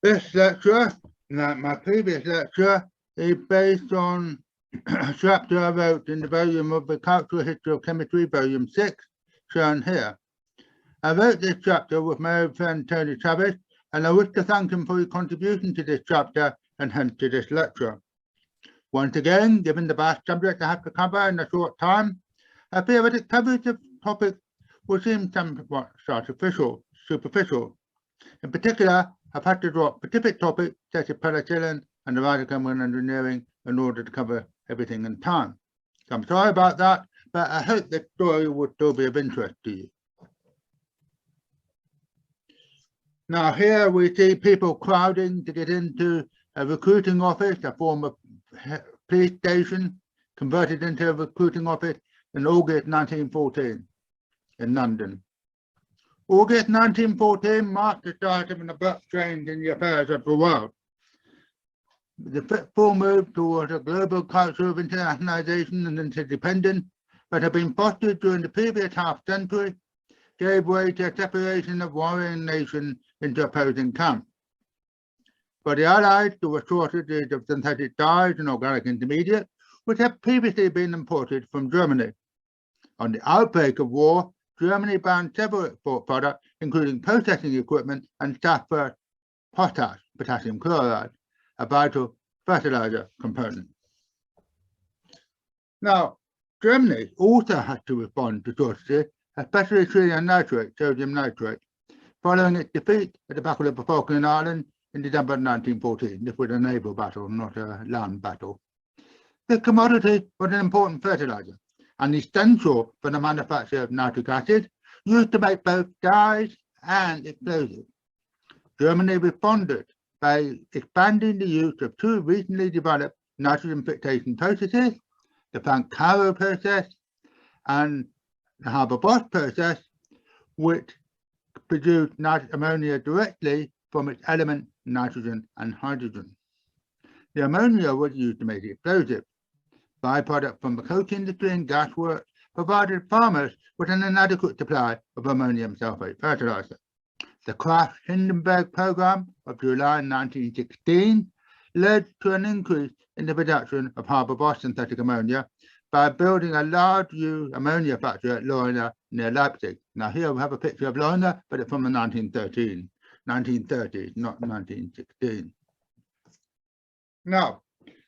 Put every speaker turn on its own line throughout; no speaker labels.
This lecture, like my previous lecture, is based on a chapter I wrote in the volume of the Cultural History of Chemistry, volume 6, shown here. I wrote this chapter with my old friend Tony Travis, and I wish to thank him for his contribution to this chapter and hence to this lecture. Once again, given the vast subject I have to cover in a short time, I fear that its coverage of the topic will seem somewhat superficial. In particular, I've had to drop specific topics such as penicillin and the radiochemical engineering in order to cover everything in time. So I'm sorry about that, but I hope this story will still be of interest to you. Now here we see people crowding to get into a recruiting office, a former police station, converted into a recruiting office in August 1914 in London. August 1914 marked the start of an abrupt change in the affairs of the world. The full move towards a global culture of internationalization and interdependence that had been fostered during the previous half-century gave way to a separation of warring nations into opposing camps. For the Allies, there were shortages of synthetic dyes and organic intermediates, which had previously been imported from Germany. On the outbreak of war, Germany banned several export products, including processing equipment and sulfur potash, potassium chloride, a vital fertilizer component. Now, Germany also had to respond to shortages, especially tritium nitrate, sodium nitrate, following its defeat at the Battle of the Falkland Islands in December 1914. This was a naval battle, not a land battle. The commodity was an important fertilizer and essential for the manufacture of nitric acid, used to make both dyes and explosives. Germany responded by expanding the use of two recently developed nitrogen fixation processes, the Frank-Caro process and the Haber-Bosch process, which produced ammonia directly from its elements nitrogen and hydrogen. The ammonia was used to make explosives. Byproduct from the coke industry and gas works provided farmers with an inadequate supply of ammonium sulfate fertilizer. The Krafft-Hindenburg program of July 1916 led to an increase in the production of Haber-Bosch synthetic ammonia by building a large ammonia factory at Leuna near Leipzig. Now here we have a picture of Leuna, but it's from the 1930s, not 1916. Now,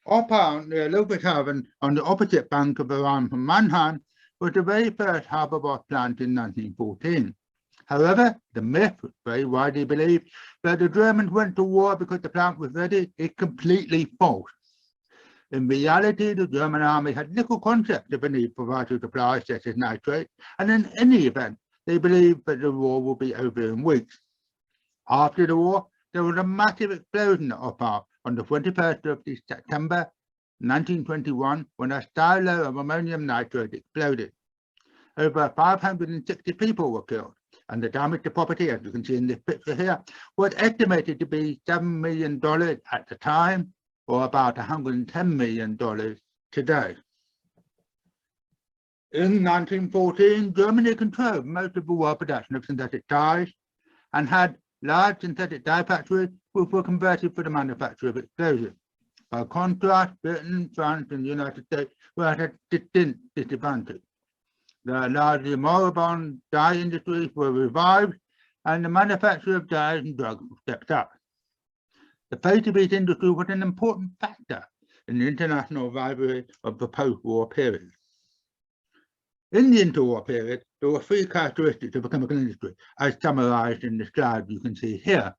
Oppau near Ludwigshafen on the opposite bank of the Rhine from Mannheim was the very first Haber-Bosch plant in 1914. However, the myth, very widely believed, that the Germans went to war because the plant was ready is completely false. In reality, the German army had little concept of the need for vital supplies such as nitrate, and in any event, they believed that the war would be over in weeks. After the war, there was a massive explosion at Oppau on the 21st of September 1921 when a silo of ammonium nitrate exploded. Over 560 people were killed, and the damage to property, as you can see in this picture here, was estimated to be $7 million at the time, or about $110 million today. In 1914, Germany controlled most of the world production of synthetic dyes and had large synthetic dye factories which were converted for the manufacture of explosives. By contrast, Britain, France, and the United States were at a distinct disadvantage. The largely moribund dye industries were revived, and the manufacture of dyes and drugs stepped up. The fate of each industry was an important factor in the international rivalry of the post-war period. In the interwar period, there were three characteristics of the chemical industry, as summarized in the slide you can see here.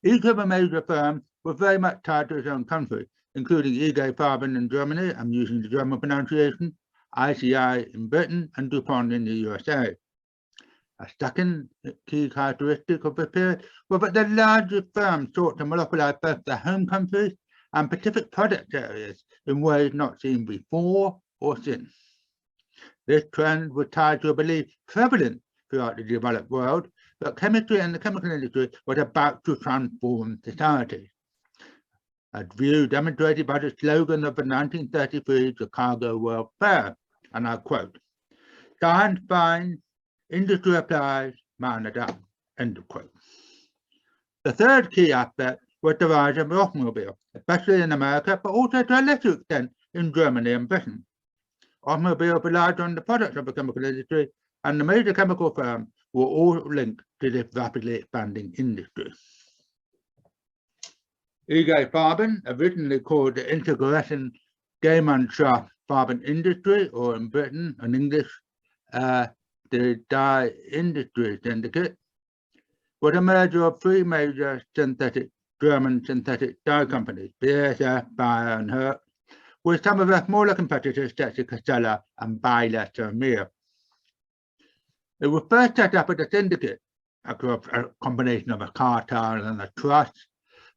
Each of the major firms was very much tied to its own country, including IG Farben in Germany, I'm using the German pronunciation, ICI in Britain, and DuPont in the USA. A second key characteristic of the period was that the largest firms sought to monopolize both their home countries and specific product areas in ways not seen before or since. This trend was tied to a belief prevalent throughout the developed world that chemistry and the chemical industry was about to transform society. A view demonstrated by the slogan of the 1933 Chicago World Fair, and I quote, "Science finds, industry applies, man adapts," end of quote. The third key aspect was the rise of the automobile, especially in America, but also to a lesser extent in Germany and Britain. Automobiles relied on the products of the chemical industry, and the major chemical firms were all linked to this rapidly expanding industry. IG Farben, originally called the Intergeneration Farben Industry, or in Britain, in English, the Dye Industry Syndicate, was a merger of three major German synthetic dye companies, BASF, Bayer, and Herk, with some of their smaller competitors such as Casella and Bayer Termere. It was first set up as a syndicate, a combination of a cartel and a trust,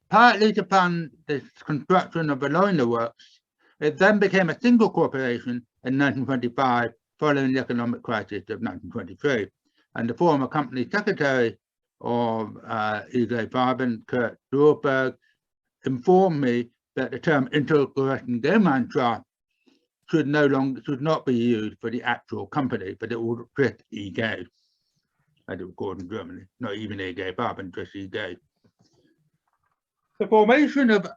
partly to fund the construction of the Leuna works. It then became a single corporation in 1925, following the economic crisis of 1923. And the former company secretary of IG Farben, Kurt Dorberg, informed me that the term Intergeneration should not be used for the actual company, but it would just IG, as it was called in Germany, not even IG Farben, just IG. The formation of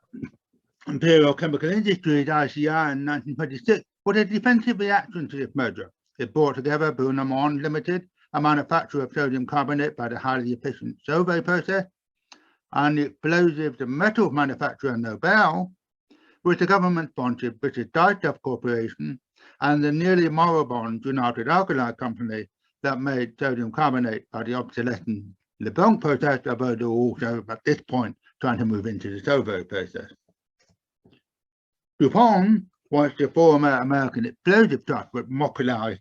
Imperial Chemical Industries, ICI, in 1926 was a defensive reaction to this merger. It brought together Brunamon Limited, a manufacturer of sodium carbonate by the highly efficient Solvay process, and the explosives and metals manufacturer Nobel, with the government-sponsored British Dyestuff Corporation and the nearly moribund United Alkali Company that made sodium carbonate by the obsolescent Leblanc process, although they were also at this point trying to move into the Solvay process. DuPont was the former American explosive trust with monopolized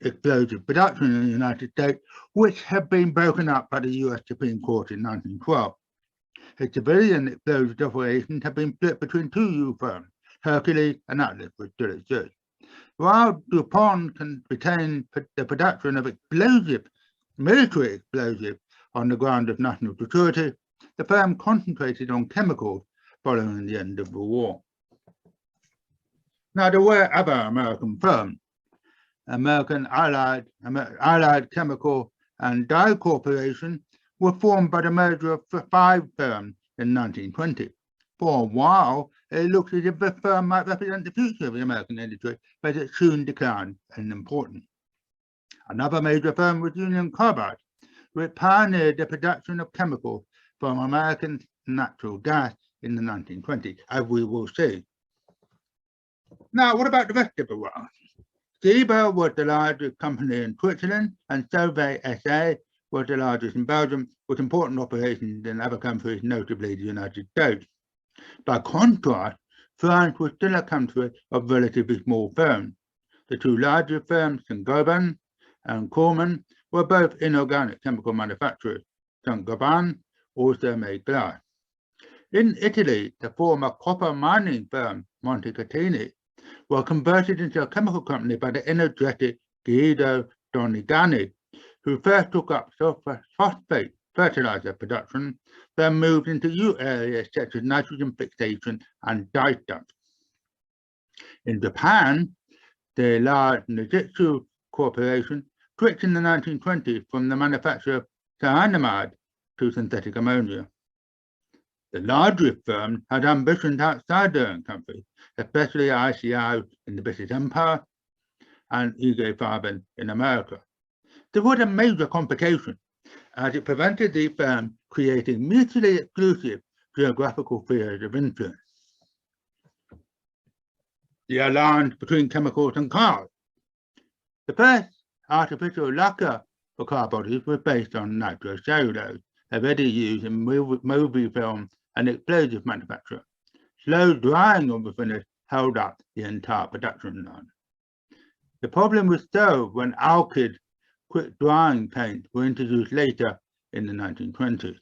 explosive production in the United States, which had been broken up by the US Supreme Court in 1912. Its civilian explosive operations have been split between two U firms, Hercules and Atlas, which still exist. While DuPont can retain the production of military explosives on the ground of national security, the firm concentrated on chemicals following the end of the war. Now, there were other American firms. American Allied Chemical and Dye Corporation were formed by the merger of 5 firms in 1920. For a while, it looked as if the firm might represent the future of the American industry, but it soon declined in importance. Another major firm was Union Carbide, which pioneered the production of chemicals from American natural gas in the 1920s, as we will see. Now, what about the rest of the world? Stiebel was the largest company in Switzerland, and Solvay SA was the largest in Belgium, with important operations in other countries, notably the United States. By contrast, France was still a country of relatively small firms. The two largest firms, Saint-Gobain and Corman, were both inorganic chemical manufacturers. Saint-Gobain also made glass. In Italy, the former copper mining firm, Montecatini, were converted into a chemical company by the energetic Guido Donigani, who first took up sulfur phosphate fertilizer production, then moved into new areas such as nitrogen fixation and dye stuff. In Japan, the large Nijitsu Corporation switched in the 1920s from the manufacture of cyanamide to synthetic ammonia. The largest firm had ambitions outside their own country, especially ICI in the British Empire and IG Farben in America. There was a major complication, as it prevented these firms creating mutually exclusive geographical spheres of influence. The alliance between chemicals and cars. The first artificial lacquer for car bodies was based on nitrocellulose, already used in movie film and explosive manufacture. Slow drying of the finish held up the entire production line. The problem was solved when alkyd quick drying paints were introduced later in the 1920s.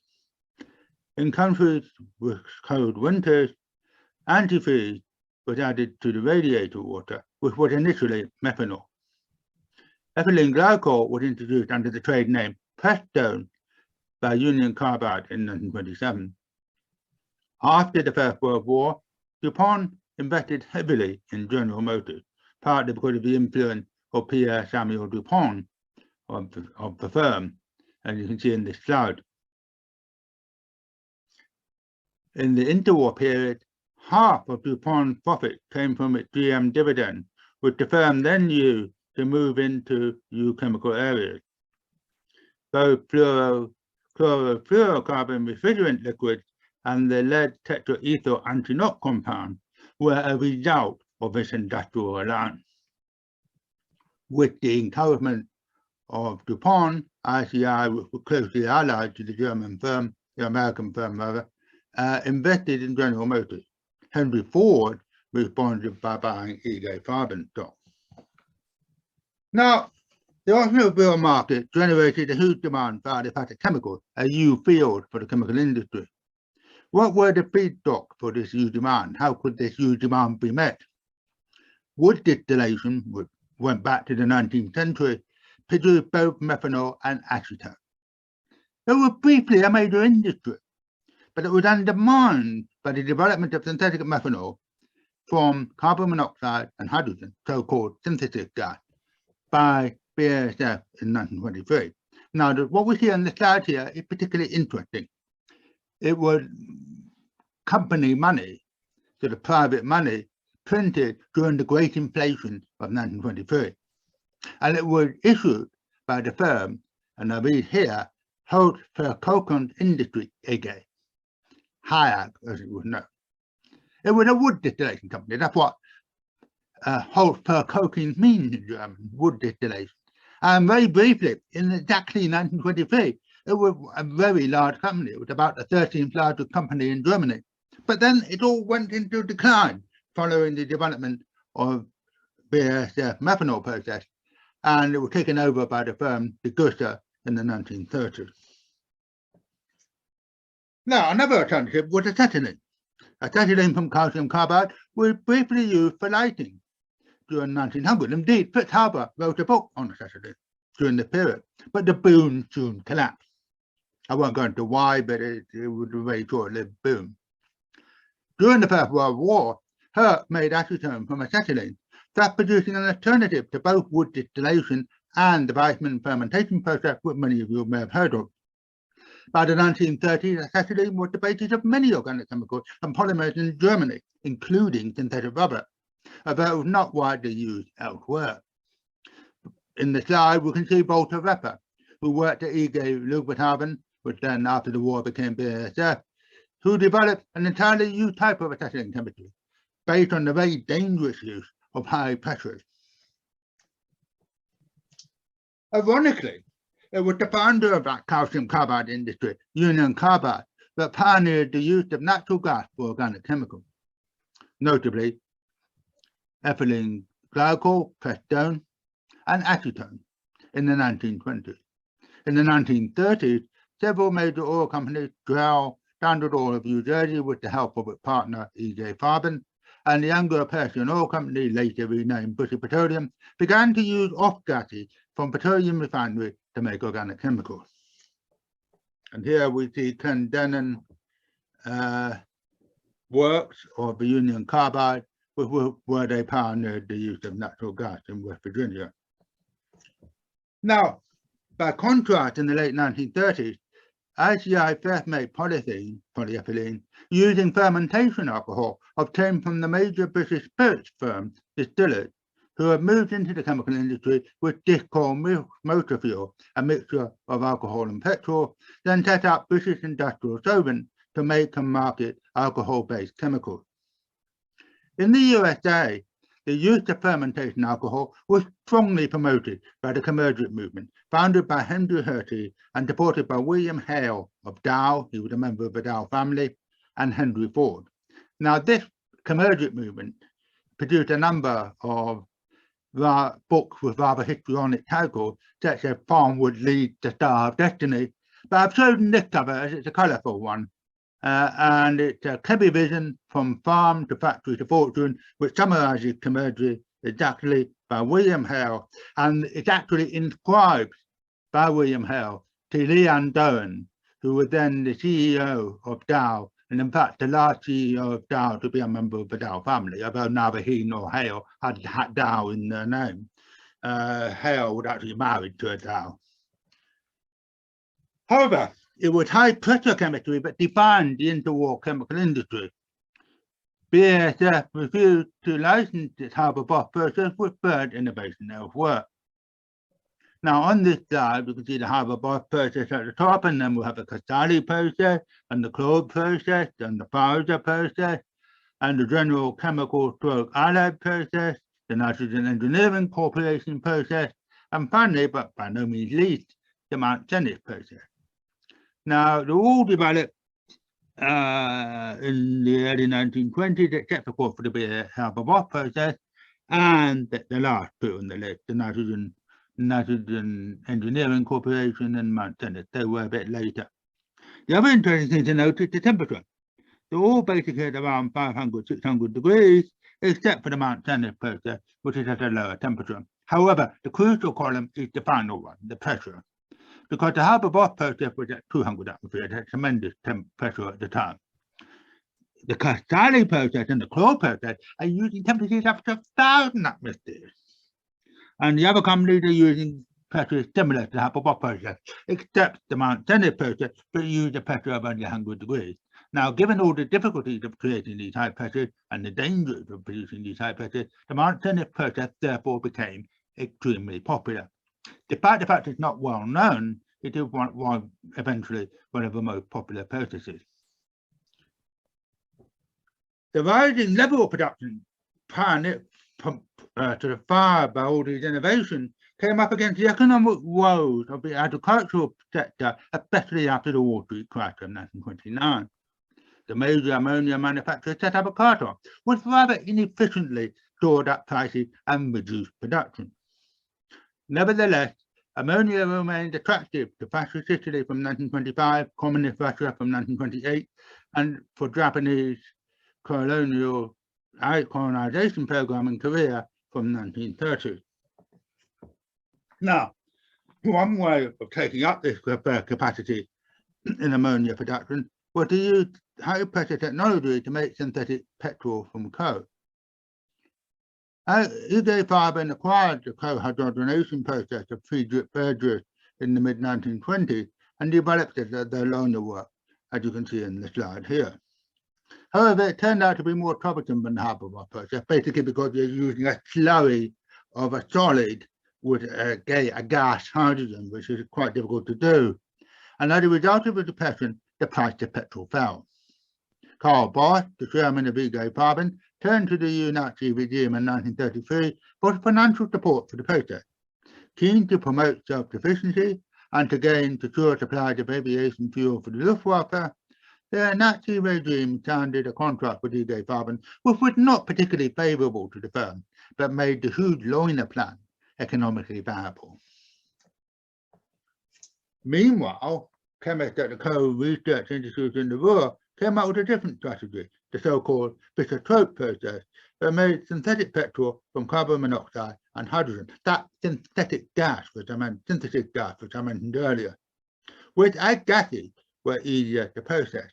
In countries with cold winters, antifreeze was added to the radiator water, which was initially methanol. Ethylene glycol was introduced under the trade name Prestone by Union Carbide in 1927. After the First World War, DuPont invested heavily in General Motors, partly because of the influence of Pierre Samuel DuPont of the firm, as you can see in this slide. In the interwar period, half of DuPont's profit came from its GM dividend, which the firm then used to move into new chemical areas. Both chlorofluorocarbon refrigerant liquids and the lead tetraethyl anti-knock compound were a result of this industrial alliance. With the encouragement of DuPont, ICI was closely allied to the German firm, the American firm rather, invested in General Motors. Henry Ford responded by buying EG Farben stock. Now, the automobile market generated a huge demand for aliphatic chemicals, a new field for the chemical industry. What were the feedstock for this huge demand? How could this huge demand be met? Wood distillation, which went back to the 19th century, produced both methanol and acetone. It was briefly a major industry, but it was undermined by the development of synthetic methanol from carbon monoxide and hydrogen, so-called synthesis gas, by BASF in 1923. Now, what we see on the slide here is particularly interesting. It was company money, sort of private money, printed during the Great Inflation of 1923. And it was issued by the firm, and I read here, Holt-Verkoken Industrie AG, HIAG as it was known. It was a wood distillation company. That's what Holt-Verkoken means in German, wood distillation. And very briefly, in exactly 1923, it was a very large company. It was about the 13th largest company in Germany. But then it all went into decline following the development of BASF methanol process, and it was taken over by the firm Degussa in the 1930s. Now, another alternative was acetylene. Acetylene from calcium carbide was briefly used for lighting during 1900. Indeed, Fritz Haber wrote a book on acetylene during the period, but the boom soon collapsed. I won't go into why, but it was a very short-lived boom. During the First World War, Herc made acetone from acetylene, thus producing an alternative to both wood distillation and the Weissman fermentation process, which many of you may have heard of. By the 1930s, acetylene was the basis of many organic chemicals and polymers in Germany, including synthetic rubber, although it was not widely used elsewhere. In the slide, we can see Walter Repper, who worked at IG Ludwigshafen, which then after the war became BASF, who developed an entirely new type of acetylene chemistry based on the very dangerous use of high pressures. Ironically, it was the founder of that calcium carbide industry, Union Carbide, that pioneered the use of natural gas for organic chemicals, notably ethylene glycol, prestone, and acetone in the 1920s. In the 1930s, several major oil companies, Dow, Standard Oil of New Jersey, with the help of its partner EG Farben, and the Anglo-Persian Oil Company, later renamed British Petroleum, began to use off-gases from petroleum refineries to make organic chemicals. And here we see Clendenin works of the Union Carbide, where they pioneered the use of natural gas in West Virginia. Now, by contrast, in the late 1930s, ICI first made polyethylene, using fermentation alcohol obtained from the major British spirits firm, distillers, who had moved into the chemical industry with Dicol motor fuel, a mixture of alcohol and petrol, then set up British Industrial Solvent to make and market alcohol-based chemicals. In the USA, the use of fermentation alcohol was strongly promoted by the Commercial movement, founded by Henry Hertie and supported by William Hale of Dow, he was a member of the Dow family, and Henry Ford. Now, this Commercial movement produced a number of books with rather histrionic titles, such as Farm Would Lead the Star of Destiny, but I've chosen this cover as it's a colourful one. And it's a clever vision from farm to factory to fortune, which summarizes Commercial exactly by William Hale, and it's actually inscribed by William Hale to Leon Doan, who was then the CEO of Dow, and in fact the last CEO of Dow to be a member of the Dow family, although neither he nor Hale had Dow in their name. Hale was actually married to a Dow. However, It was high pressure chemistry, but defined the interwar chemical industry. BASF refused to license its Haber-Bosch process, which spurred innovation elsewhere. Now, on this slide, you can see the Haber-Bosch process at the top, and then we'll have the Casali process, and the Claude process, and the Pfizer process, and the General Chemical Stroke Allied process, the Nitrogen Engineering Corporation process, and finally, but by no means least, the Mount Dennis process. Now, they're all developed in the early 1920s, except of course for the Haber-Bosch process, and the last two on the list, the Nitrogen Engineering Corporation and Mount Dennis. They were a bit later. The other interesting thing to note is the temperature. They're all basically at around 500, 600 degrees, except for the Mount Dennis process, which is at a lower temperature. However, the crucial column is the final one, the pressure, because the Haber-Bosch process was at 200 atmospheres, at tremendous pressure at the time. The Casali process and the Claude process are using temperatures up to 1,000 atmospheres. And the other companies are using pressures similar to the Haber-Bosch process, except the Mount Dennis process, but use a pressure of only 100 degrees. Now, given all the difficulties of creating these high pressures and the dangers of producing these high pressures, the Mount Dennis process therefore became extremely popular. Despite the fact it's not well known, it is eventually one of the most popular processes. The rising level of production pioneered to the fire by all these innovations came up against the economic woes of the agricultural sector, especially after the Wall Street crash of 1929. The major ammonia manufacturer set up a cartel, which rather inefficiently stored up prices and reduced production. Nevertheless, ammonia remained attractive to Fascist Italy from 1925, Communist Russia from 1928, and for Japanese colonial colonization program in Korea from 1930. Now, one way of taking up this capacity in ammonia production was to use high-pressure technology to make synthetic petrol from coal. E.J. Farben acquired the co-hydrogenation process of Friedrich Bergers in the mid-1920s and developed it at their Lohne work, as you can see in the slide here. However, it turned out to be more troublesome than the Haber-Bosch process, basically because you're using a slurry of a solid with a gas hydrogen, which is quite difficult to do. And as a result of the depression, the price of petrol fell. Karl Bosch, the chairman of E.J. Farben, turned to the Nazi regime in 1933 for financial support for the process. Keen to promote self-sufficiency and to gain secure supplies of aviation fuel for the Luftwaffe, the Nazi regime signed a contract with E.J. Farben, which was not particularly favourable to the firm, but made the huge Lohne plan economically viable. Meanwhile, chemists at the Coal Research Institute in the Ruhr came up with a different strategy, the so-called Fischer-Tropsch process, that made synthetic petrol from carbon monoxide and hydrogen, that synthetic gas, synthesis gas, which I mentioned earlier, which as gases were easier to process.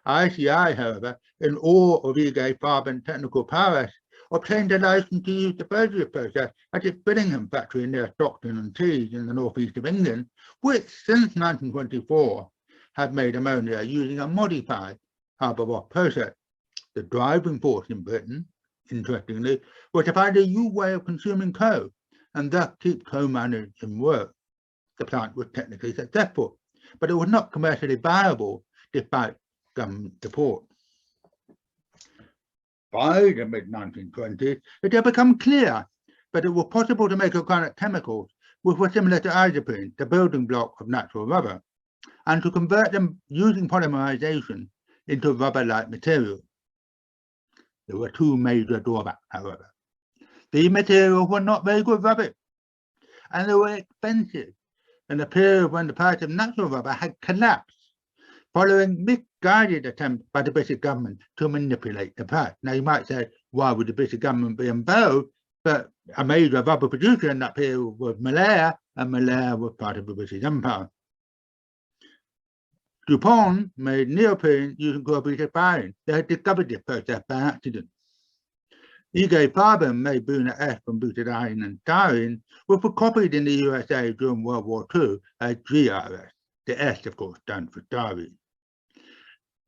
ICI, however, in awe of E.J. Farben's technical prowess, obtained a license to use the Bergers process at its Billingham factory near Stockton-on-Tees in the northeast of England, which since 1924 had made ammonia using a modified Haber-Bosch process. The driving force in Britain, interestingly, was to find a new way of consuming coal and thus keep coal miners in work. The plant was technically successful, but it was not commercially viable despite government support. By the mid-1920s, it had become clear that it was possible to make organic chemicals which were similar to isoprene, the building block of natural rubber, and to convert them using polymerization into rubber-like material. There were two major drawbacks, however. These materials were not very good rubber, and they were expensive in a period when the price of natural rubber had collapsed, following misguided attempts by the British government to manipulate the price. Now, you might say, why would the British government be involved? But a major rubber producer in that period was Malair, and Malair was part of the British Empire. DuPont made neoprene using corrugated iron. They had discovered this process by accident. E.J. Farben made Buna S from butadiene and styrene, which were copied in the USA during World War II as GRS. The S, of course, stands for styrene.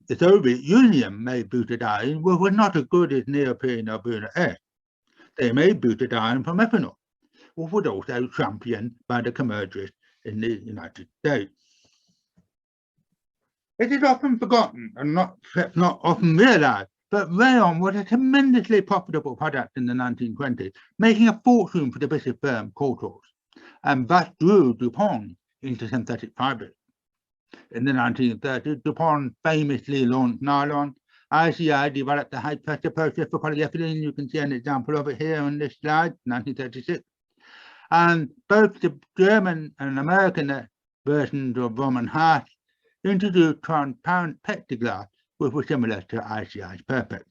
The Soviet Union made butadiene, which was not as good as neoprene or Buna S. They made butadiene from ethanol, which was also championed by the commercialists in the United States. It is often forgotten and not often realized, but rayon was a tremendously profitable product in the 1920s, making a fortune for the British firm Coulthurst, and thus drew DuPont into synthetic fibers. In the 1930s, DuPont famously launched nylon. ICI developed a high-pressure process for polyethylene. You can see an example of it here on this slide, 1936. And both the German and American versions of Roman Haas introduced transparent plexiglass, which was similar to ICI's purpose.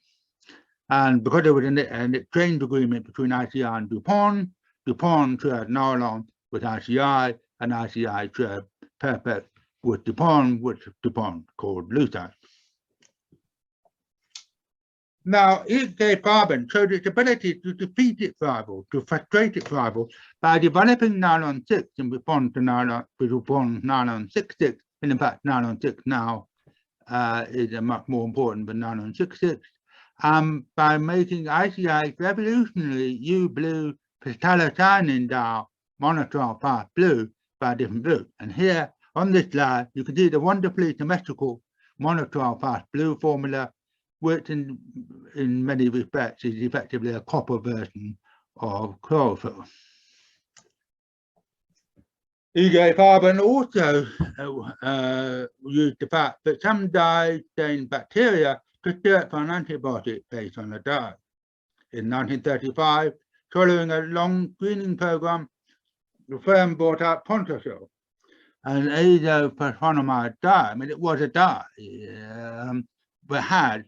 And because there was an exchange agreement between ICI and DuPont, DuPont shared nylon with ICI, and ICI shared purpose with DuPont, which DuPont called Lucite. Now, Ig-Farben showed its ability to defeat its rival, to frustrate its rival, by developing nylon 6 in response to nylon 6-6. And in fact, nylon 6 now is much more important than nylon 6-6. By making ICI's revolutionary U-blue phthalocyanine dial monochrome fast blue by a different route. And here on this slide, you can see the wonderfully symmetrical monochrome fast blue formula, which in many respects is effectively a copper version of chlorophyll. Ig-Farben also used the fact that some dyes stain bacteria to search for an antibiotic based on the dye. In 1935, following a long screening program, the firm brought out Pontosil, an azophosphonamide dye. I mean, it was a dye, but had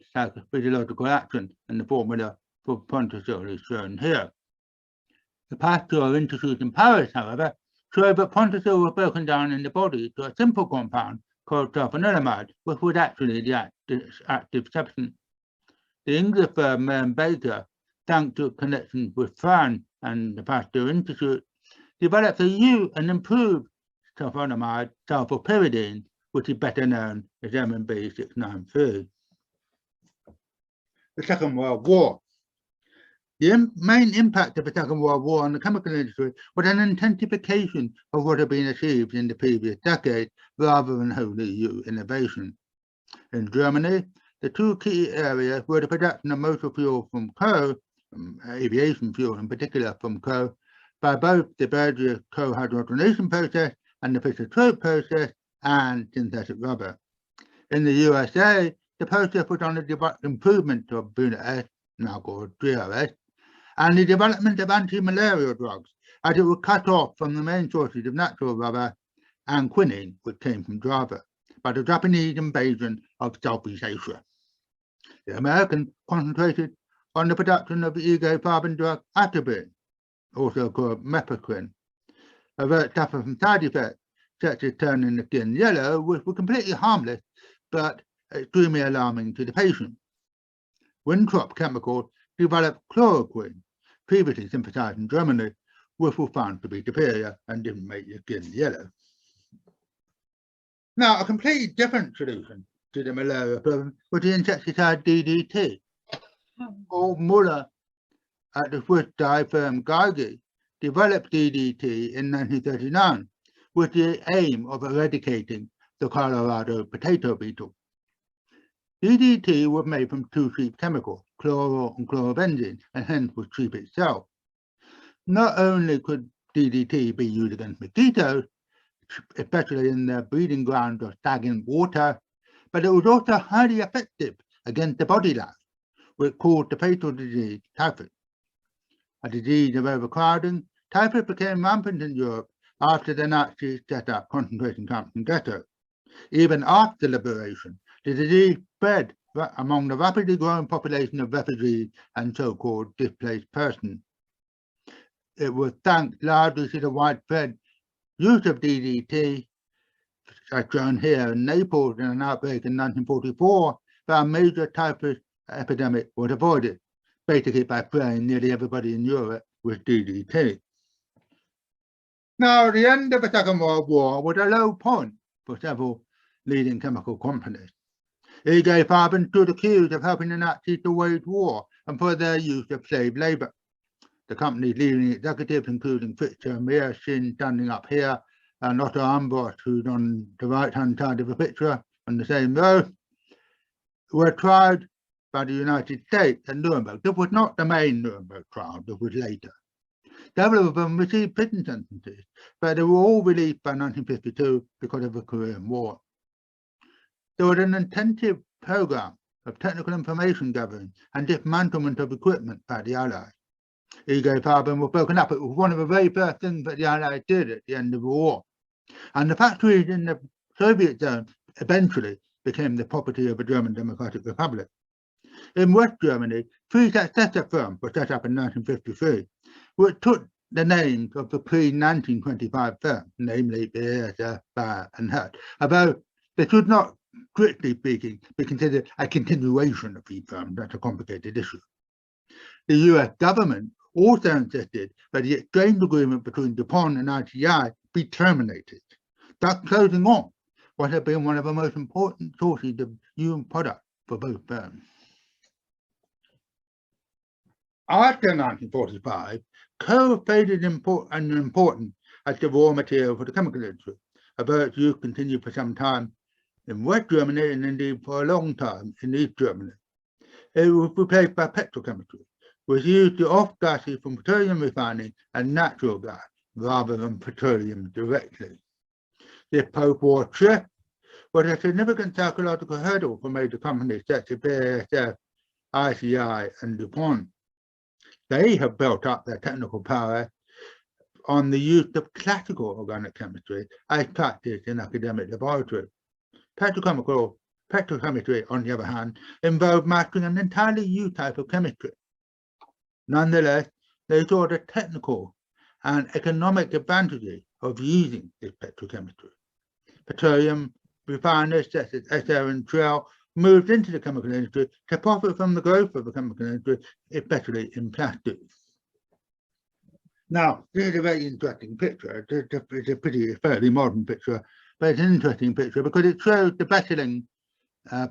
physiological action, and the formula for Pontosil is shown here. The Pasteur Institute in Paris, however, showed that Pontosil was broken down in the body to a simple compound called sulfanilamide, which was actually the active substance. The English firm Baker, thanks to connections with France and the Pasteur Institute, developed a new and improved sulfonamide, sulfopyridine, which is better known as MNB 693. The Second World War. The main impact of the Second World War on the chemical industry was an intensification of what had been achieved in the previous decade, rather than wholly new innovation. In Germany, the two key areas were the production of motor fuel from coal, aviation fuel in particular from coal, by both the Berger cohydrogenation process and the Fischer-Tropsch process, and synthetic rubber. In the USA, the process was on the improvement of Buna S, now called GRS, and the development of anti-malarial drugs, as it was cut off from the main sources of natural rubber and quinine, which came from Java, by the Japanese invasion of Southeast Asia. The Americans concentrated on the production of the Ig-Farben drug atropine, also called mepacrin, that suffer from side effects such as turning the skin yellow, which were completely harmless but extremely alarming to the patient. Winthrop Chemicals developed chloroquine, previously synthesized in Germany, which was found to be superior and didn't make your skin yellow. Now, a completely different solution to the malaria problem was the insecticide DDT. Paul Muller at the Swiss dye firm Geigy developed DDT in 1939 with the aim of eradicating the Colorado potato beetle. DDT was made from two cheap chemicals, chloro and chlorobenzene, and hence was cheap itself. Not only could DDT be used against mosquitoes, especially in the breeding grounds of stagnant water, but it was also highly effective against the body lice, which caused the fatal disease typhus. A disease of overcrowding, typhus became rampant in Europe after the Nazis set up concentration camps and ghettos. Even after liberation, the disease spread among the rapidly growing population of refugees and so-called displaced persons. It was thanks largely to the widespread use of DDT, as shown here in Naples in an outbreak in 1944, that a major typhus epidemic was avoided, basically by spraying nearly everybody in Europe with DDT. Now, the end of the Second World War was a low point for several leading chemical companies. He gave Farben stood accused of helping the Nazis to wage war and for their use of slave labour. The company's leading executives, including Fischer and Meerschin, standing up here, and Otto Ambros, who's on the right-hand side of the picture on the same row, were tried by the United States at Nuremberg. This was not the main Nuremberg trial, this was later. Several of them received prison sentences, but they were all released by 1952 because of the Korean War. There was an intensive program of technical information gathering and dismantlement of equipment by the Allies. Ego Farben was broken up. It was one of the very first things that the Allies did at the end of the war. And the factories in the Soviet zone eventually became the property of the German Democratic Republic. In West Germany, 3 successor firms were set up in 1953, which took the names of the pre-1925 firms, namely BASF, Bayer and Hertz, although they should not, strictly speaking, be considered a continuation of these firms. That's a complicated issue. The US government also insisted that the exchange agreement between DuPont and ITI be terminated, thus closing off what had been one of the most important sources of new products for both firms. After 1945, coal faded in importance as the raw material for the chemical industry, although its use continued for some time in West Germany and indeed for a long time in East Germany. It was replaced by petrochemistry, which used the off gases from petroleum refining and natural gas rather than petroleum directly. This post-war shift was a significant psychological hurdle for major companies such as BASF, ITI and DuPont. They have built up their technical power on the use of classical organic chemistry as practiced in academic laboratories. Petrochemistry, on the other hand, involved mastering an entirely new type of chemistry. Nonetheless, they saw the technical and economic advantages of using this petrochemistry. Petroleum refiners such as Esser and Shell moved into the chemical industry to profit from the growth of the chemical industry, especially in plastics. Now, this is a very interesting picture. It's a pretty fairly modern picture, but it's an interesting picture because it shows the Wesseling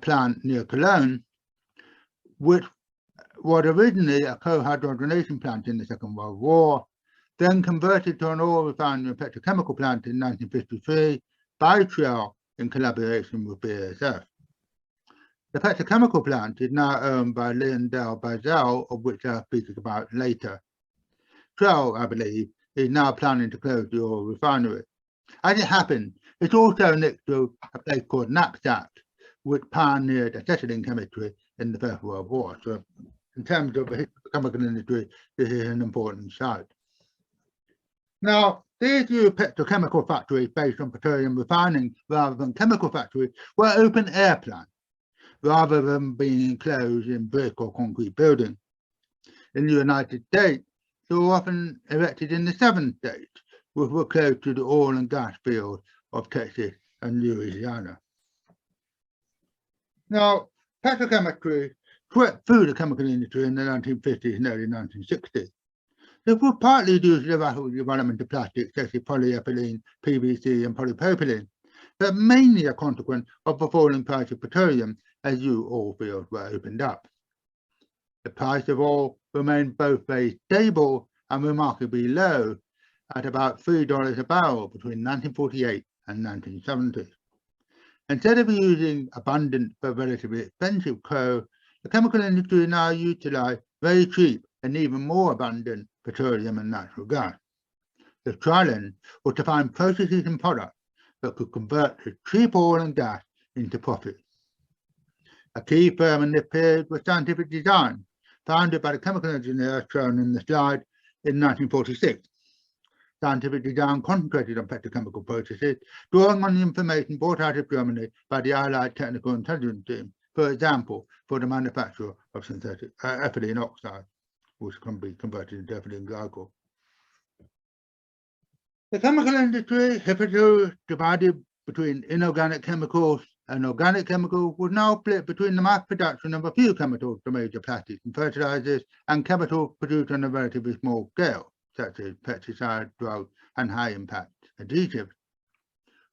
plant near Cologne, which was originally a cohydrogenation plant in the Second World War, then converted to an oil refinery and petrochemical plant in 1953 by Shell in collaboration with BASF. The petrochemical plant is now owned by LyondellBasell, of which I'll speak about later. Shell, I believe, is now planning to close the oil refinery. As it happens, it's also next to a place called Knapsack, which pioneered acetylene chemistry in the First World War. So in terms of the chemical industry, this is an important site. Now, these new petrochemical factories based on petroleum refining rather than chemical factories were open-air plants, rather than being enclosed in brick or concrete buildings. In the United States, they were often erected in the southern states, which were close to the oil and gas fields of Texas and Louisiana. Now, petrochemistry swept through the chemical industry in the 1950s and early 1960s. This was partly due to the rapid development of plastics such as polyethylene, PVC and polypropylene, but mainly a consequence of the falling price of petroleum as new oil fields were opened up. The price of oil remained both very stable and remarkably low at about $3 a barrel between 1948 and 1970. Instead of using abundant but relatively expensive coal, the chemical industry now utilized very cheap and even more abundant petroleum and natural gas. The challenge was to find processes and products that could convert the cheap oil and gas into profit. A key firm in this period was Scientific Design, founded by the chemical engineer shown in the slide in 1946. Scientific Design concentrated on petrochemical processes, drawing on the information brought out of Germany by the Allied Technical Intelligence Team, for example, for the manufacture of synthetic ethylene oxide, which can be converted into ethylene glycol. The chemical industry, hitherto divided between inorganic chemicals and organic chemicals, was now split between the mass production of a few chemicals for major plastics and fertilizers and chemicals produced on a relatively small scale, such as pesticides, drugs, and high-impact adhesives.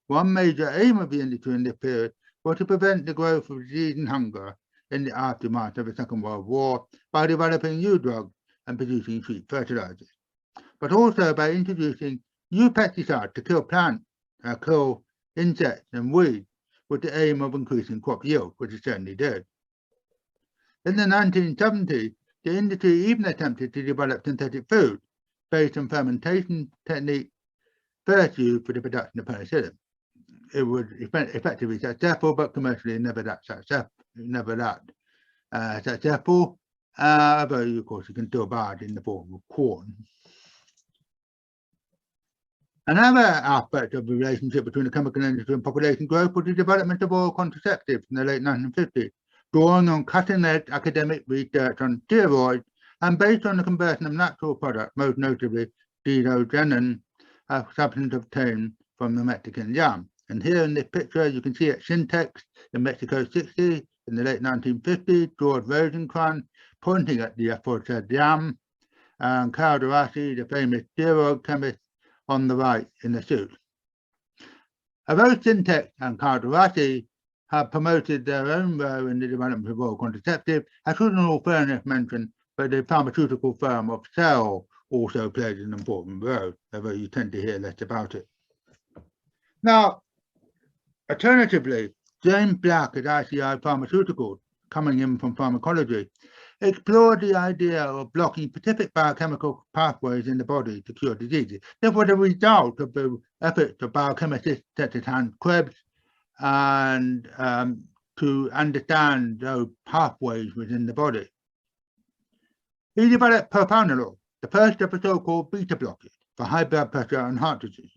One major aim of the industry in this period was to prevent the growth of disease and hunger in the aftermath of the Second World War by developing new drugs and producing cheap fertilizers, but also by introducing new pesticides to kill insects and weeds with the aim of increasing crop yield, which it certainly did. In the 1970s, the industry even attempted to develop synthetic food based on fermentation technique first used for the production of penicillin. It was effectively successful, but commercially never that successful. But of course, you can still buy it in the form of corn. Another aspect of the relationship between the chemical industry and population growth was the development of oral contraceptives in the late 1950s, drawing on cutting-edge academic research on steroids and based on the conversion of natural products, most notably dinogenin, a substance obtained from the Mexican yam. And here in this picture, you can see at Sintex in Mexico 60 in the late 1950s, George Rosencrantz pointing at the aforesaid yam, and Carl Dweck, the famous steroid chemist, on the right in the suit. Although Sintex and Carl Dweck have promoted their own role in the development of oral contraceptives, I should in all fairness mention that the pharmaceutical firm of Cell also played an important role, although you tend to hear less about it. Now, alternatively, James Black at ICI Pharmaceuticals, coming in from pharmacology, explored the idea of blocking specific biochemical pathways in the body to cure diseases. This was a result of the efforts of biochemists such as Hans Krebs and to understand those pathways within the body. He developed propranolol, the first of the so-called beta blockers for high blood pressure and heart disease.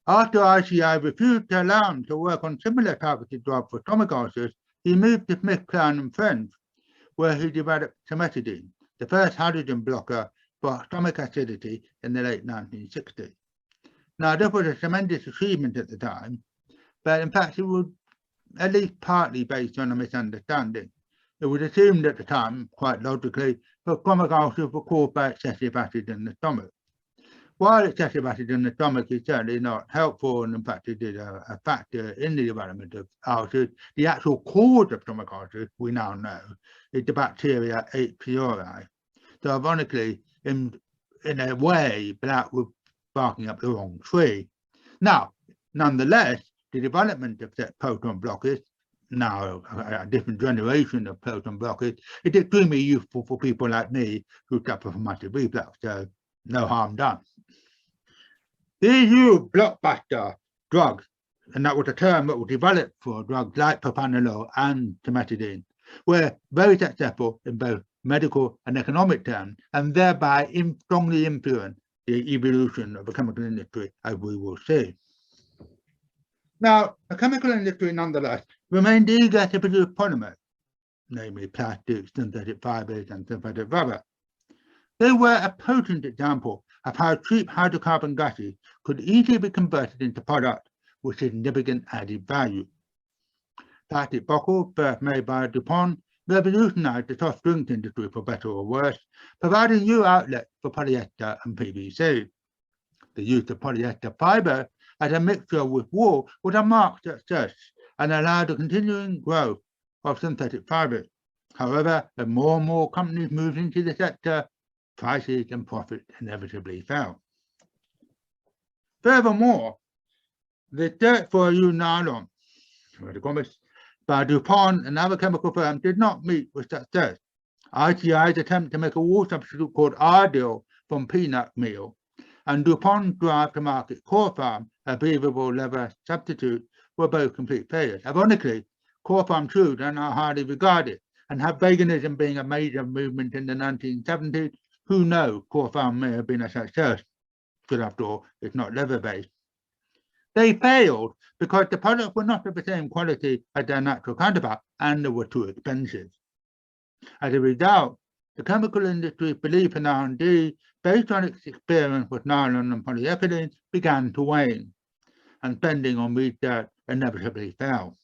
After ICI refused to allow him to work on similar targeted drugs for stomach ulcers, he moved to SmithKline and Friends, where he developed cimetidine, the first hydrogen blocker for stomach acidity in the late 1960s. Now, this was a tremendous achievement at the time, but in fact, it was at least partly based on a misunderstanding. It was assumed at the time, quite logically, that stomach ulcers were caused by excessive acid in the stomach. While excessive acid in the stomach is certainly not helpful, and in fact it is a factor in the development of ulcers, the actual cause of stomach ulcers, we now know, is the bacteria H. pylori. So ironically, in a way, Black was barking up the wrong tree. Now, nonetheless, the development of that proton blockers, now a different generation of proton blockers, is extremely useful for people like me who suffer from acid reflux, so no harm done. These new blockbuster drugs, and that was a term that was developed for drugs like propranolol and cimetidine, were very successful in both medical and economic terms, and thereby strongly influenced the evolution of the chemical industry, as we will see. Now, the chemical industry, nonetheless, remained eager to produce polymers, namely plastics, synthetic fibers, and synthetic rubber. They were a potent example of how cheap hydrocarbon gases could easily be converted into products with significant added value. Plastic bottles, first made by DuPont, revolutionized the soft drinks industry for better or worse, providing new outlets for polyester and PVC. The use of polyester fiber as a mixture with wool was a marked success and allowed the continuing growth of synthetic fibers. However, as more and more companies moved into the sector, prices and profits inevitably fell. Furthermore, the search for a new nylon by DuPont and other chemical firms did not meet with success. ICI's attempt to make a wool substitute called Ardil from peanut meal, and DuPont's drive to market Corfarm, a breathable leather substitute, were both complete failures. Ironically, Corfarm shoes are now highly regarded, and have veganism being a major movement in the 1970s, who knows, Corfarm may have been a success, because after all, it's not leather-based. They failed because the products were not of the same quality as their natural counterpart, and they were too expensive. As a result, the chemical industry's belief in R&D, based on its experience with nylon and polyethylene, began to wane, and spending on research inevitably fell.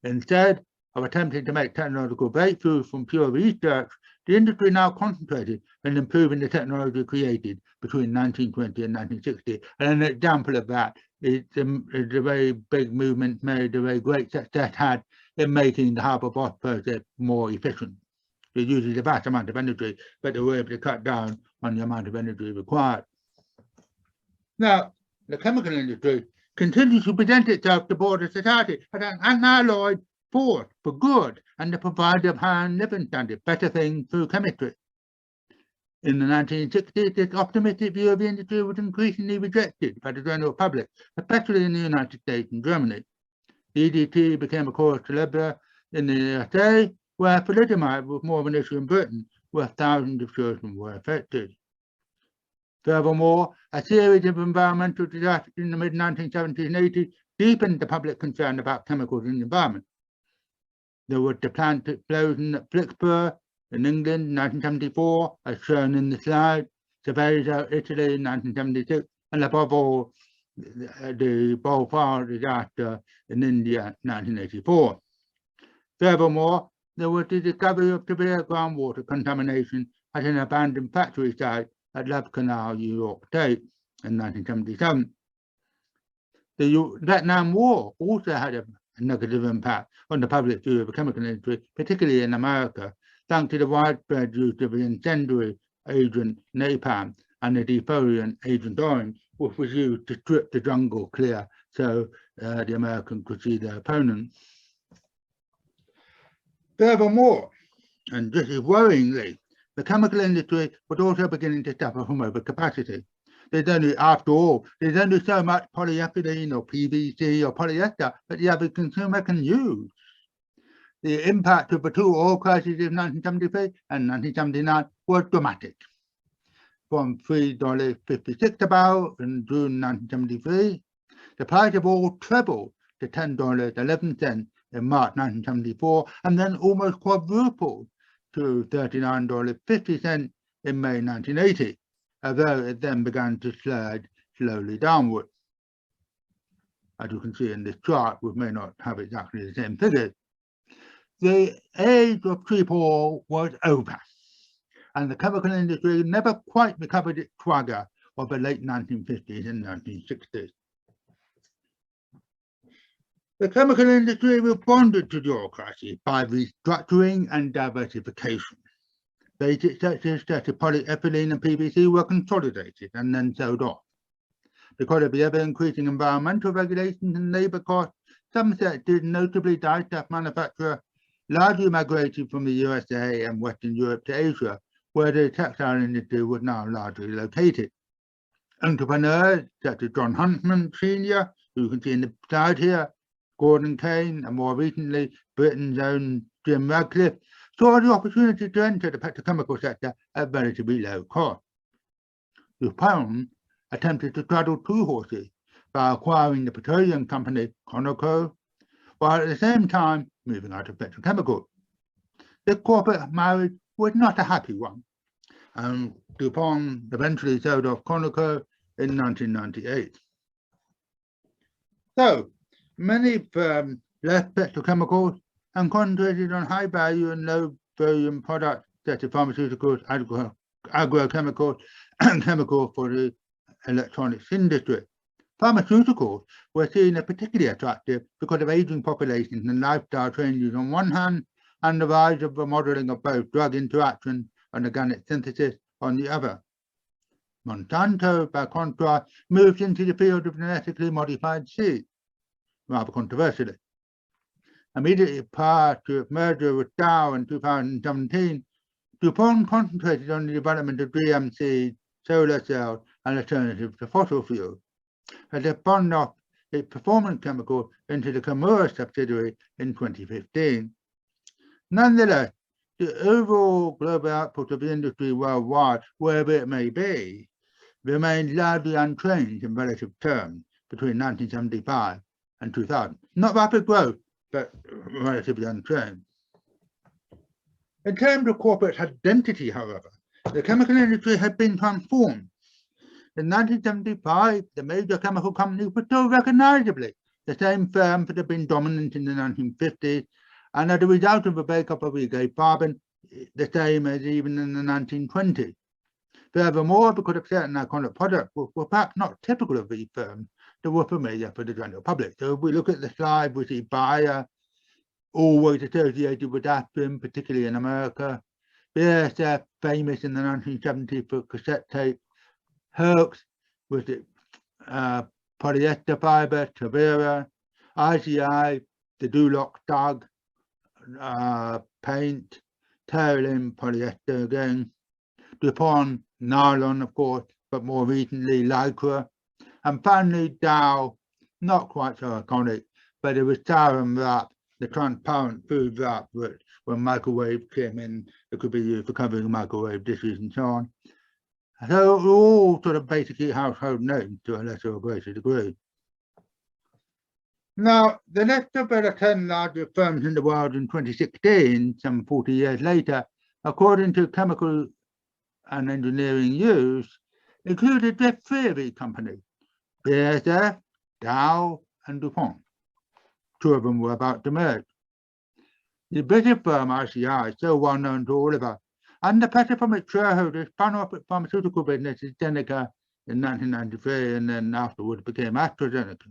Instead of attempting to make technological breakthroughs from pure research, the industry now concentrated on improving the technology created between 1920 and 1960, and an example of that it's a very big movement made, a very great success had in making the Haber-Bosch process more efficient. It uses a vast amount of energy, but they were able to cut down on the amount of energy required. Now, the chemical industry continues to present itself to broader society as an unalloyed force for good and the provider of higher living standards, better things through chemistry. In the 1960s, this optimistic view of the industry was increasingly rejected by the general public, especially in the United States and Germany. The EDT became a cause célèbre in the USA, where thalidomide was more of an issue in Britain, where thousands of children were affected. Furthermore, a series of environmental disasters in the mid-1970s and 80s deepened the public concern about chemicals in the environment. There was the plant explosion at Flixborough in England in 1974, as shown in the slide, Seveso, Italy in 1976, and above all, the Bhopal disaster in India in 1984. Furthermore, there was the discovery of severe groundwater contamination at an abandoned factory site at Love Canal, New York State in 1977. The Vietnam War also had a negative impact on the public view of the chemical industry, particularly in America, thanks to the widespread use of the incendiary agent napalm and the defoliant Agent Orange, which was used to strip the jungle clear so the Americans could see their opponents. Furthermore, and this is worryingly, the chemical industry was also beginning to suffer from overcapacity. After all, there's only so much polyethylene or PVC or polyester that the average consumer can use. The impact of the two oil crises of 1973 and 1979 was dramatic. From $3.56 a barrel in June 1973, the price of oil trebled to $10.11 in March 1974, and then almost quadrupled to $39.50 in May 1980, although it then began to slide slowly downward. As you can see in this chart, we may not have exactly the same figures. The age of cheap oil was over, and the chemical industry never quite recovered its swagger of the late 1950s and 1960s. The chemical industry responded to bureaucracy by restructuring and diversification. Basic sectors such as polyethylene and PVC were consolidated and then sold off. Because of the ever-increasing environmental regulations and labour costs, some sectors, notably dye-stuff manufacture, largely migrated from the USA and Western Europe to Asia, where the textile industry was now largely located. Entrepreneurs such as John Huntsman Sr., who you can see in the slide here, Gordon Kane, and more recently Britain's own Jim Radcliffe, saw the opportunity to enter the petrochemical sector at relatively low cost. DuPont attempted to straddle two horses by acquiring the petroleum company Conoco, while at the same time moving out of petrochemicals. The corporate marriage was not a happy one, and DuPont eventually sold off Conoco in 1998. So, many firms left petrochemicals and concentrated on high value and low volume products such as pharmaceuticals, agrochemicals, and chemicals for the electronics industry. Pharmaceuticals were seen as particularly attractive because of aging populations and lifestyle changes on one hand, and the rise of the modeling of both drug interaction and organic synthesis on the other. Monsanto, by contrast, moved into the field of genetically modified seeds, rather controversially. Immediately prior to its merger with Dow in 2017, DuPont concentrated on the development of GM seeds, solar cells, and alternatives to fossil fuels, as it spun off its performance chemical into the Chemours subsidiary in 2015. Nonetheless, the overall global output of the industry worldwide, wherever it may be, remained largely unchanged in relative terms between 1975 and 2000. Not rapid growth, but relatively unchanged. In terms of corporate identity, however, the chemical industry had been transformed. In 1975, the major chemical companies were still recognizably the same firms that had been dominant in the 1950s, and as a result of the breakup of Ige Farben, the same as even in the 1920s. Furthermore, because of certain iconic products were perhaps not typical of these firms that were familiar for the general public. So if we look at the slide, we see Bayer, always associated with aspirin, particularly in America. BASF, famous in the 1970s for cassette tape. Herx with its polyester fiber, Tavera. ICI, the Duloc Dog paint. Terylin, polyester again. DuPont, nylon, of course, but more recently, Lycra. And finally, Dow, not quite so iconic, but it was Saran Wrap, the transparent food wrap, which when microwave came in, it could be used for covering microwave dishes and so on. So all sort of basically household names to a lesser or greater degree. Now, the list of the 10 largest firms in the world in 2016, some 40 years later, according to Chemical and Engineering News, included the three companies, BASF, Dow, and DuPont. Two of them were about to merge. The British firm ICI is so well known to all of us, and the pressure from its shareholders spun off its pharmaceutical business Zeneca in 1993 and then afterwards became AstraZeneca.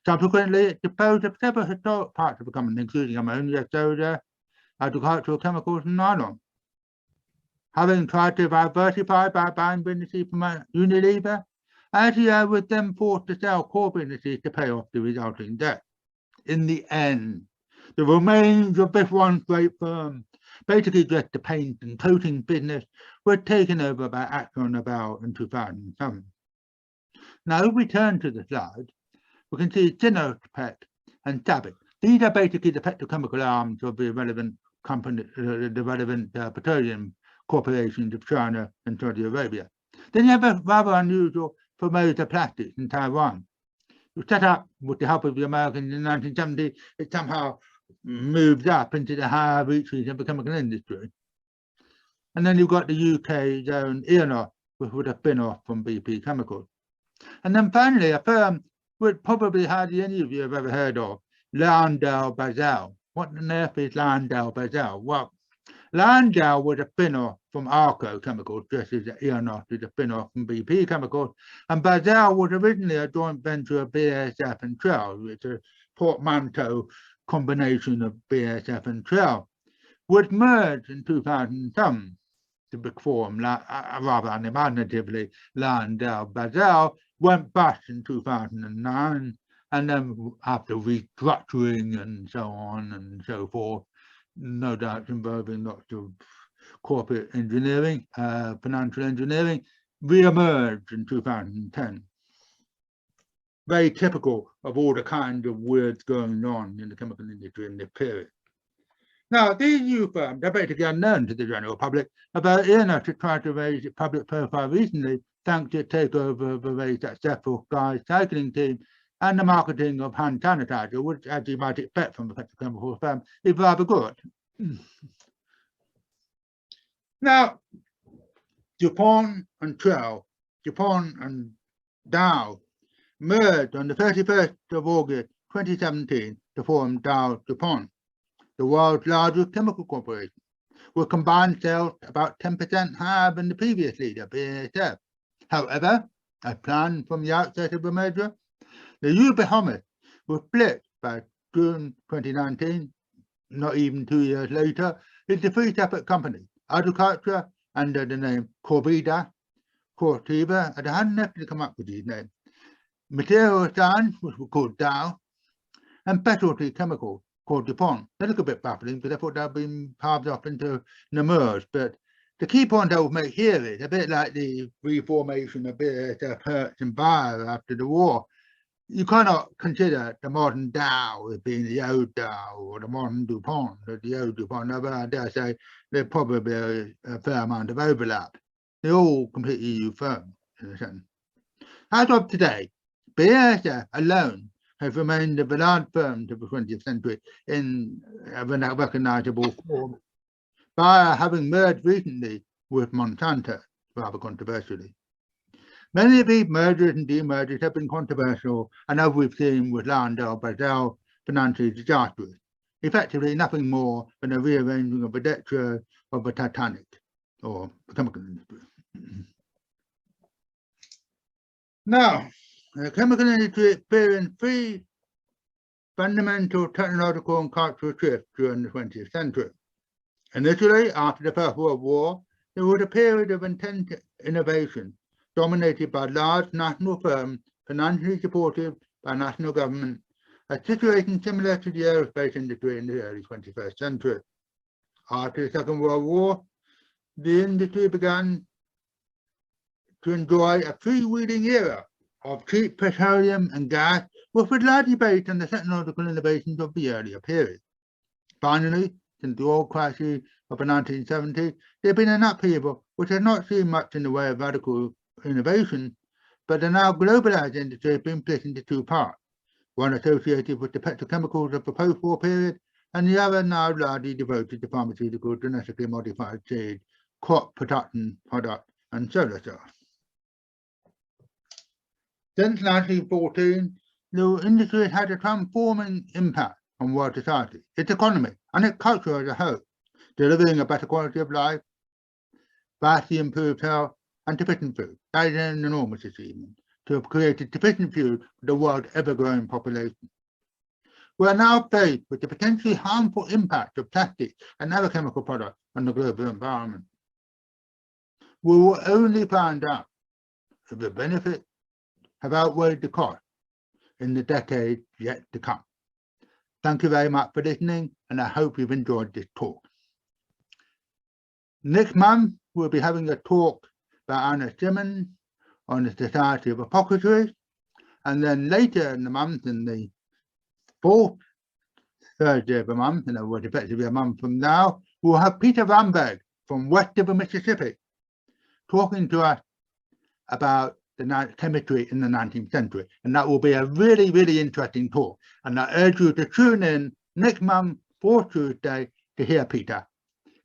Subsequently, it disposed of several historic parts of the company, including ammonia, soda, agricultural chemicals, and nylon. Having tried to diversify by buying businesses from Unilever, ICI was then forced to sell core businesses to pay off the resulting debt. In the end, the remains of this once great firm, basically just the paint and coating business, were taken over by AkzoNobel in 2007. Now, if we turn to the slide, we can see Sinopec and SABIC. These are basically the petrochemical arms of the relevant company, the relevant petroleum corporations of China and Saudi Arabia. Then you have a rather unusual Formosa Plastics in Taiwan. It was set up with the help of the Americans in the 1970s. It somehow moved up into the higher reaches of the chemical industry. And then you've got the UK's own Earnoff, which was a spin-off from BP Chemicals. And then finally, a firm which probably hardly any of you have ever heard of, LyondellBasell. What on earth is LyondellBasell? Well, Lyondell was a spin-off from Arco Chemicals, just as Earnoff is a spin-off from BP Chemicals, and Basell was originally a joint venture of BASF and Shell, which is a portmanteau combination of BASF and Shell, which merged in 2007 to form, rather unimaginatively, LyondellBasell, went bust in 2009, and then after restructuring and so on and so forth, no doubt involving lots of corporate engineering, financial engineering, re-emerged in 2010. Very typical of all the kind of words going on in the chemical industry in this period. Now, these new firms are basically unknown to the general public, about enough to try to raise its public profile recently, thanks to the takeover of a very successful Sky cycling team and the marketing of hand sanitizer, which, as you might expect from a petrochemical firm, is rather good. Now, DuPont and Shell, DuPont and Dow merged on the 31st of August 2017 to form Dow-DuPont, the world's largest chemical corporation, with combined sales about 10% higher than the previous leader, BASF. However, as planned from the outset of the merger, the new behemoth was split by June 2019, not even 2 years later, into three separate companies: agriculture under the name Corvida, Corteva, and I hadn't actually come up with these names, material science, which was called Dow, and specialty chemicals called DuPont. They're a little bit baffling because I thought they'd been carved off into Nemours, but the key point I would make here is a bit like the reformation of BASF, Hertz, and Bayer after the war. You cannot consider the modern Dow as being the old Dow or the modern DuPont as the old DuPont. Although I dare say there's probably a fair amount of overlap. They're all completely new firms in a sense. As of today, BASF alone has remained the large firm of the 20th century in a recognizable form, Bayer having merged recently with Monsanto, rather controversially. Many of these mergers and demergers have been controversial, and as we've seen with LyondellBasell, financially disastrous. Effectively, nothing more than a rearranging of the deck of the Titanic, or the chemical industry. Now, the chemical industry experienced three fundamental technological and cultural shifts during the 20th century. Initially, after the First World War, there was a period of intense innovation dominated by large national firms financially supported by national government, a situation similar to the aerospace industry in the early 21st century. After the Second World War, the industry began to enjoy a freewheeling era of cheap petroleum and gas, which was largely based on the technological innovations of the earlier period. Finally, since the oil crisis of the 1970s, there has been an upheaval which has not seen much in the way of radical innovation, but the now globalized industry has been split into two parts, one associated with the petrochemicals of the post-war period, and the other now largely devoted to pharmaceutical, genetically modified seed, crop production products, and solar cells. Since 1914, the industry has had a transforming impact on world society, its economy, and its culture as a whole, delivering a better quality of life, vastly improved health, and sufficient food. That is an enormous achievement to have created sufficient food for the world's ever-growing population. We are now faced with the potentially harmful impact of plastic and other chemical products on the global environment. We will only find out if the benefits have outweighed the cost in the decades yet to come. Thank you very much for listening, and I hope you've enjoyed this talk. Next month, we'll be having a talk by Anna Simmons on the Society of Apothecaries, and then later in the month, in the fourth Thursday of the month, in other words, effectively a month from now, we'll have Peter Vanberg from west of the Mississippi talking to us about the chemistry in the 19th century. And that will be a really, really interesting talk. And I urge you to tune in next month, 4th Tuesday, to hear Peter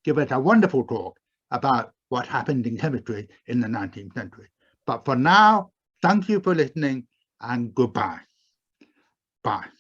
give us a wonderful talk about what happened in chemistry in the 19th century. But for now, thank you for listening and goodbye. Bye.